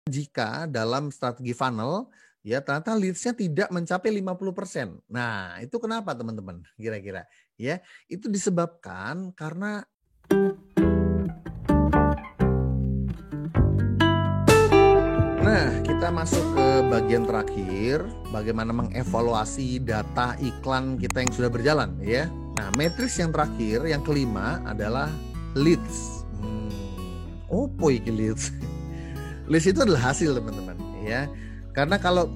Jika dalam strategi funnel, ya ternyata leads-nya tidak mencapai 50%. Nah, itu kenapa teman-teman kira-kira? Ya, itu disebabkan karena kita masuk ke bagian terakhir, bagaimana mengevaluasi data iklan kita yang sudah berjalan ya. Nah, matriks yang terakhir, yang kelima adalah leads. Opo iki leads? Leads itu adalah hasil teman-teman ya. Karena kalau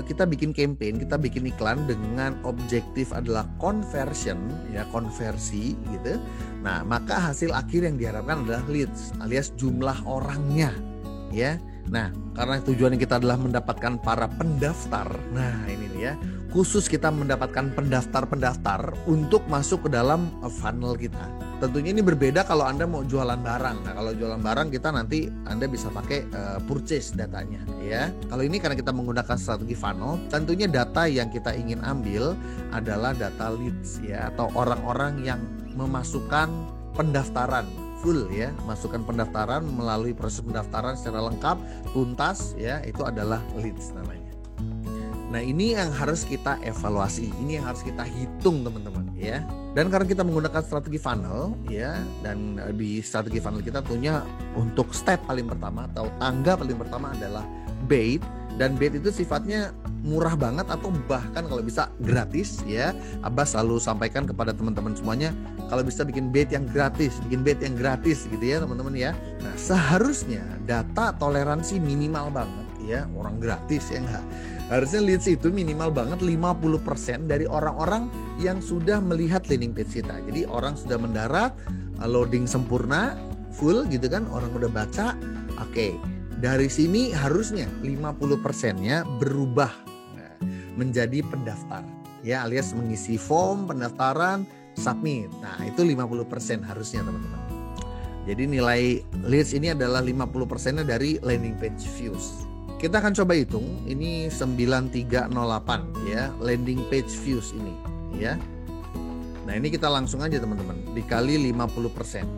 kita bikin campaign, kita bikin iklan dengan objektif adalah conversion ya, konversi gitu. Nah, maka hasil akhir yang diharapkan adalah leads alias jumlah orangnya ya. Nah, karena tujuannya kita adalah mendapatkan para pendaftar. Nah, ini nih ya, khusus kita mendapatkan pendaftar untuk masuk ke dalam funnel kita. Tentunya ini berbeda kalau Anda mau jualan barang. Nah, kalau jualan barang kita nanti Anda bisa pakai purchase datanya ya. Kalau ini karena kita menggunakan strategi funnel, tentunya data yang kita ingin ambil adalah data leads ya, atau orang-orang yang memasukkan pendaftaran full ya, masukkan pendaftaran melalui proses pendaftaran secara lengkap, tuntas ya, itu adalah leads namanya. Nah, ini yang harus kita evaluasi, ini yang harus kita hitung teman-teman ya. Dan karena kita menggunakan strategi funnel ya, dan di strategi funnel kita tentunya untuk step paling pertama atau tangga paling pertama adalah bait. Dan bait itu sifatnya murah banget atau bahkan kalau bisa gratis ya. Abbas selalu sampaikan kepada teman-teman semuanya, kalau bisa bikin bait yang gratis, bikin bait yang gratis gitu ya teman-teman ya. Nah, seharusnya data toleransi minimal banget ya, orang gratis ya enggak. Harusnya leads itu minimal banget 50% dari orang-orang yang sudah melihat landing page kita. Jadi orang sudah mendarat, loading sempurna, full gitu kan, orang udah baca. Oke, dari sini harusnya 50%-nya berubah menjadi pendaftar ya, alias mengisi form pendaftaran, submit. Nah, itu 50% harusnya teman-teman. Jadi nilai leads ini adalah 50%-nya dari landing page views. Kita akan coba hitung, ini 9308 ya, landing page views ini ya. Nah, ini kita langsung aja teman-teman, dikali 50%.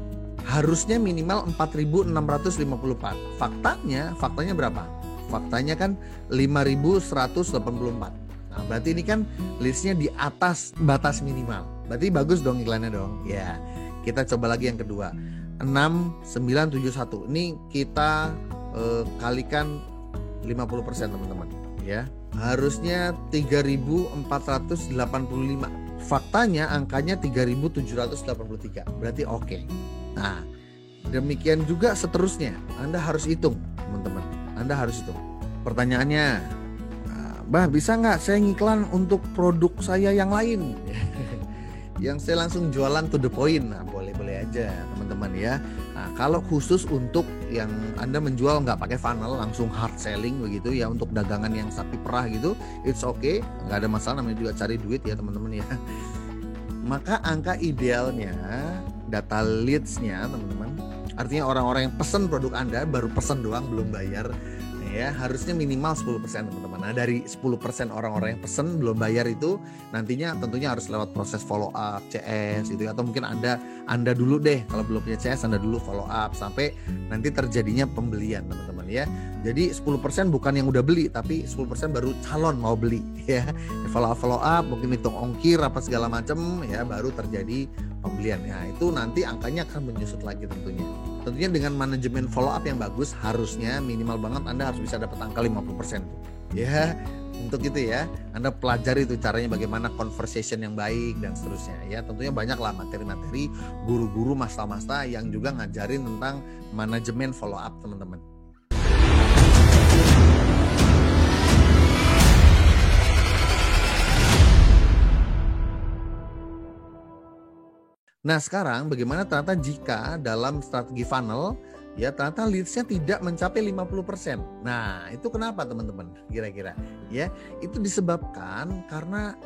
Harusnya minimal 4.654. Faktanya berapa? Faktanya kan 5.184. Nah, berarti ini kan listnya di atas batas minimal. Berarti bagus dong iklannya dong. Ya, kita coba lagi yang kedua. 6971. Ini kita kalikan 50% teman-teman ya. Harusnya 3.485. Faktanya angkanya 3.783. Berarti oke. Nah, demikian juga seterusnya. Anda harus hitung teman-teman. Anda harus hitung. Pertanyaannya, Bah, bisa nggak saya ngiklan untuk produk saya yang lain? Yang saya langsung jualan to the point. Nah, boleh-boleh aja teman-teman ya. Nah, kalau khusus untuk yang Anda menjual nggak pakai funnel, langsung hard selling begitu ya, untuk dagangan yang sapi perah gitu, it's okay, nggak ada masalah, namanya juga cari duit ya teman-teman ya. Maka angka idealnya data leads-nya teman-teman, artinya orang-orang yang pesan produk Anda, baru pesan doang belum bayar ya, harusnya minimal 10% teman-teman. Nah, dari 10% orang-orang yang pesen belum bayar itu nantinya tentunya harus lewat proses follow up CS gitu, atau mungkin Anda dulu deh, kalau belum punya CS Anda dulu follow up sampai nanti terjadinya pembelian teman-teman ya. Jadi 10% bukan yang udah beli, tapi 10% baru calon mau beli ya. Follow up, mungkin hitung ongkir apa segala macam ya, baru terjadi pembelian. Nah, itu nanti angkanya akan menyusut lagi tentunya. Tentunya dengan manajemen follow up yang bagus, harusnya minimal banget Anda harus bisa dapat angka 50% ya. Untuk itu ya, Anda pelajari itu caranya bagaimana conversation yang baik dan seterusnya ya. Tentunya banyaklah materi-materi guru-guru master yang juga ngajarin tentang manajemen follow up teman-teman. Nah, sekarang bagaimana ternyata jika dalam strategi funnel ya ternyata leads-nya tidak mencapai 50%. Nah, itu kenapa teman-teman kira-kira? Ya, itu disebabkan karena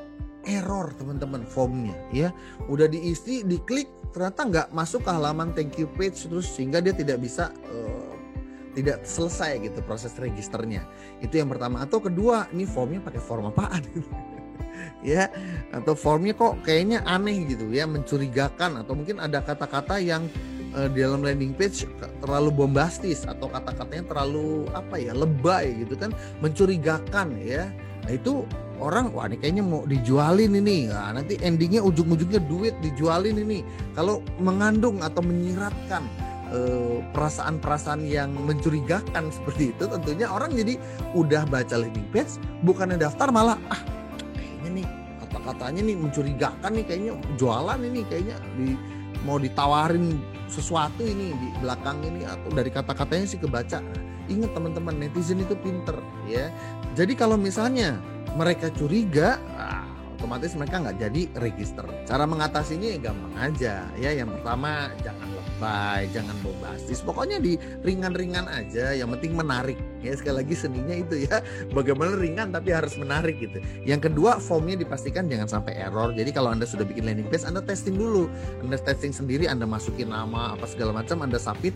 error teman-teman formnya ya. Udah diisi, diklik, ternyata nggak masuk ke halaman thank you page, terus sehingga dia tidak bisa tidak selesai gitu proses registernya. Itu yang pertama. Atau kedua, ini formnya pakai form apaan? Ya, atau formnya kok kayaknya aneh gitu ya, mencurigakan, atau mungkin ada kata-kata yang di dalam landing page terlalu bombastis atau kata-katanya terlalu lebay gitu kan, mencurigakan ya. Nah itu orang, wah ini kayaknya mau dijualin ini. Nah, nanti endingnya ujung-ujungnya duit, dijualin ini. Kalau mengandung atau menyiratkan perasaan-perasaan yang mencurigakan seperti itu, tentunya orang jadi udah baca landing page, bukannya daftar malah kayaknya nih kata-katanya nih mencurigakan nih, kayaknya jualan ini, kayaknya mau ditawarin sesuatu ini di belakang ini, atau dari kata-katanya sih kebaca. Ingat teman-teman, netizen itu pinter ya. Jadi kalau misalnya mereka curiga, otomatis mereka nggak jadi register. Cara mengatasinya ya gampang aja ya. Yang pertama, jangan lebay, jangan bombastis. Pokoknya di ringan-ringan aja, yang penting menarik. Ya sekali lagi seninya itu ya, bagaimana ringan tapi harus menarik gitu. Yang kedua, formnya dipastikan jangan sampai error. Jadi kalau Anda sudah bikin landing page, Anda testing dulu. Anda testing sendiri, Anda masukin nama apa segala macam, Anda submit.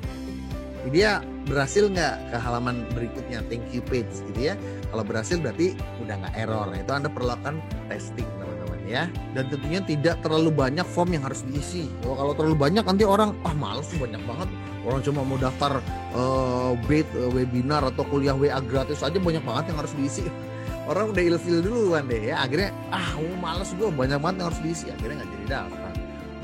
Dia berhasil nggak ke halaman berikutnya, thank you page gitu ya. Kalau berhasil berarti udah nggak error. Nah, itu Anda perlukan testing teman-teman ya. Dan tentunya tidak terlalu banyak form yang harus diisi. Kalau terlalu banyak nanti orang males tuh, banyak banget. Orang cuma mau daftar webinar atau kuliah WA gratis aja banyak banget yang harus diisi. Orang udah ilfil duluan deh ya. Akhirnya males gue, banyak banget yang harus diisi. Akhirnya nggak jadi daftar.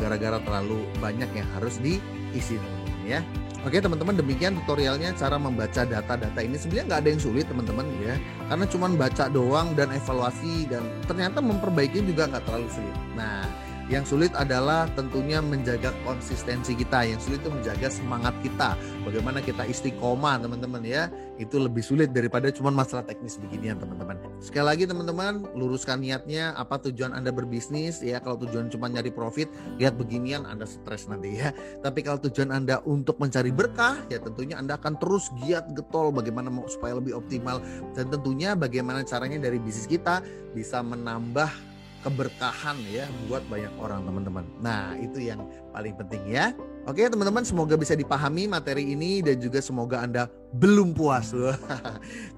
Gara-gara terlalu banyak yang harus diisi teman-teman ya. Oke teman-teman, demikian tutorialnya cara membaca data-data ini. Sebenarnya nggak ada yang sulit teman-teman ya, karena cuma baca doang dan evaluasi, dan ternyata memperbaiki juga nggak terlalu sulit. Nah, yang sulit adalah tentunya menjaga konsistensi kita. Yang sulit itu menjaga semangat kita. Bagaimana kita istiqomah teman-teman ya. Itu lebih sulit daripada cuma masalah teknis beginian teman-teman. Sekali lagi teman-teman, luruskan niatnya. Apa tujuan Anda berbisnis ya. Kalau tujuan cuma nyari profit, lihat beginian Anda stres nanti ya. Tapi kalau tujuan Anda untuk mencari berkah, ya tentunya Anda akan terus giat getol bagaimana supaya lebih optimal. Dan tentunya bagaimana caranya dari bisnis kita bisa menambah keberkahan ya buat banyak orang teman-teman. Nah itu yang paling penting ya. Oke teman-teman, semoga bisa dipahami materi ini dan juga semoga Anda belum puas.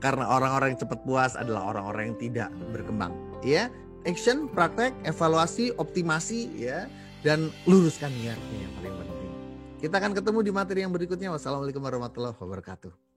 Karena orang-orang yang cepat puas adalah orang-orang yang tidak berkembang ya. Action, praktek, evaluasi, optimasi ya, dan luruskan niatnya yang paling penting. Kita akan ketemu di materi yang berikutnya. Wassalamualaikum warahmatullahi wabarakatuh.